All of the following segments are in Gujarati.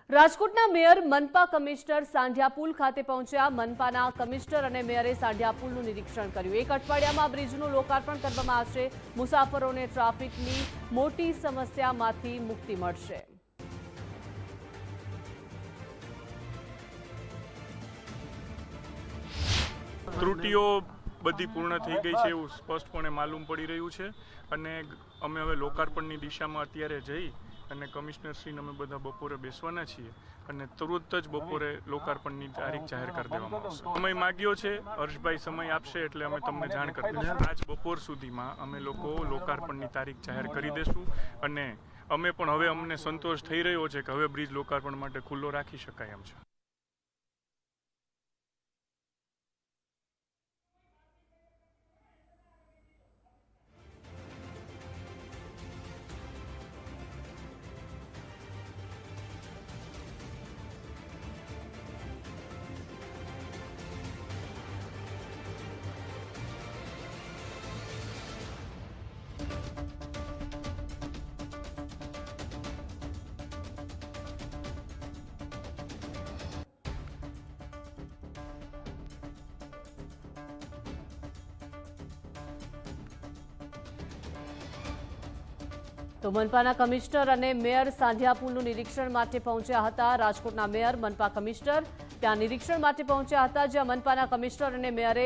રાજકોટના મેયર મનપા કમિશનર સાંઢિયા પુલ ખાતે પહોંચ્યા। મનપાના કમિશનર અને મેયરે સાંઢિયા પુલનું નિરીક્ષણ કર્યું। એક અઠવાડિયામાં બ્રિજનું લોકાર્પણ કરવામાં આવશે। મુસાફરોને ટ્રાફિકની મોટી સમસ્યામાંથી મુક્તિ મળશે। ત્રુટિઓ બધી પૂર્ણ થઈ ગઈ છે એવું સ્પષ્ટપણે માલુમ પડી રહ્યું છે અને અમે હવે લોકાર્પણની દિશામાં અત્યારે જઈ અને કમિશનરશ્રીને અમે બધા બપોરે બેસવાના છીએ અને તુરંત જ બપોરે લોકાર્પણની તારીખ જાહેર કરી દેવામાં આવશે। સમય માગ્યો છે, હર્ષભાઈ સમય આપશે એટલે અમે તમને જાણ કરી દઈશું। આજ બપોર સુધીમાં અમે લોકો લોકાર્પણની તારીખ જાહેર કરી દઈશું અને અમે પણ હવે અમને સંતોષ થઈ રહ્યો છે કે હવે બ્રિજ લોકાર્પણ માટે ખુલ્લો રાખી શકાય એમ છે। તો મનપાના કમિશનર અને મેયર સાંઢિયા પુલનું નિરીક્ષણ માટે પહોંચ્યા હતા। રાજકોટના મેયર મનપા કમિશનર ત્યાં નિરીક્ષણ માટે પહોંચ્યા હતા, જ્યાં મનપાના કમિશનર અને મેયરે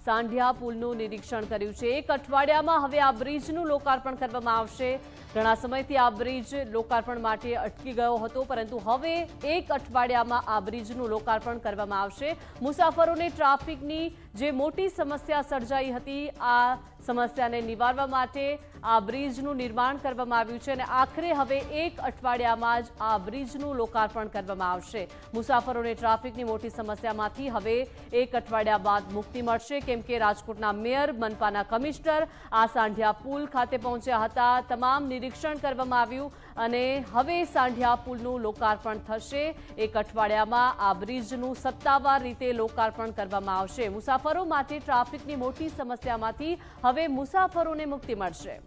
સાંઢિયા પુલનું નિરીક્ષણ કર્યું છે। એક અઠવાડિયામાં હવે આ બ્રિજનું લોકાર્પણ કરવામાં આવશે। ઘણા સમયથી આ બ્રિજ લોકાર્પણ માટે અટકી ગયો હતો, પરંતુ હવે એક અઠવાડિયામાં આ બ્રિજનું લોકાર્પણ કરવામાં આવશે। મુસાફરોને ટ્રાફિકની જે મોટી સમસ્યા સર્જાઈ હતી, આ સમસ્યાને નિવારવા માટે આ બ્રિજનું નિર્માણ કરવામાં આવ્યું છે અને આખરે હવે એક અઠવાડિયામાં જ આ બ્રિજનું લોકાર્પણ કરવામાં આવશે। મુસાફરોને ટ્રાફિકની મોટી સમસ્યામાંથી હવે એક અઠવાડિયા બાદ મુક્તિ મળશે, કેમ કે રાજકોટના મેયર મનપાના કમિશનર આ સાંઢિયા પુલ ખાતે પહોંચ્યા હતા। તમામ નિરીક્ષણ કરવામાં આવ્યું અને હવે સાંઢિયા પુલનું લોકાર્પણ થશે। એક અઠવાડિયામાં આ બ્રિજનું સત્તાવાર રીતે લોકાર્પણ કરવામાં આવશે। મુસાફરો માટે ટ્રાફિકની મોટી સમસ્યામાંથી હવે મુસાફરોને મુક્તિ મળશે।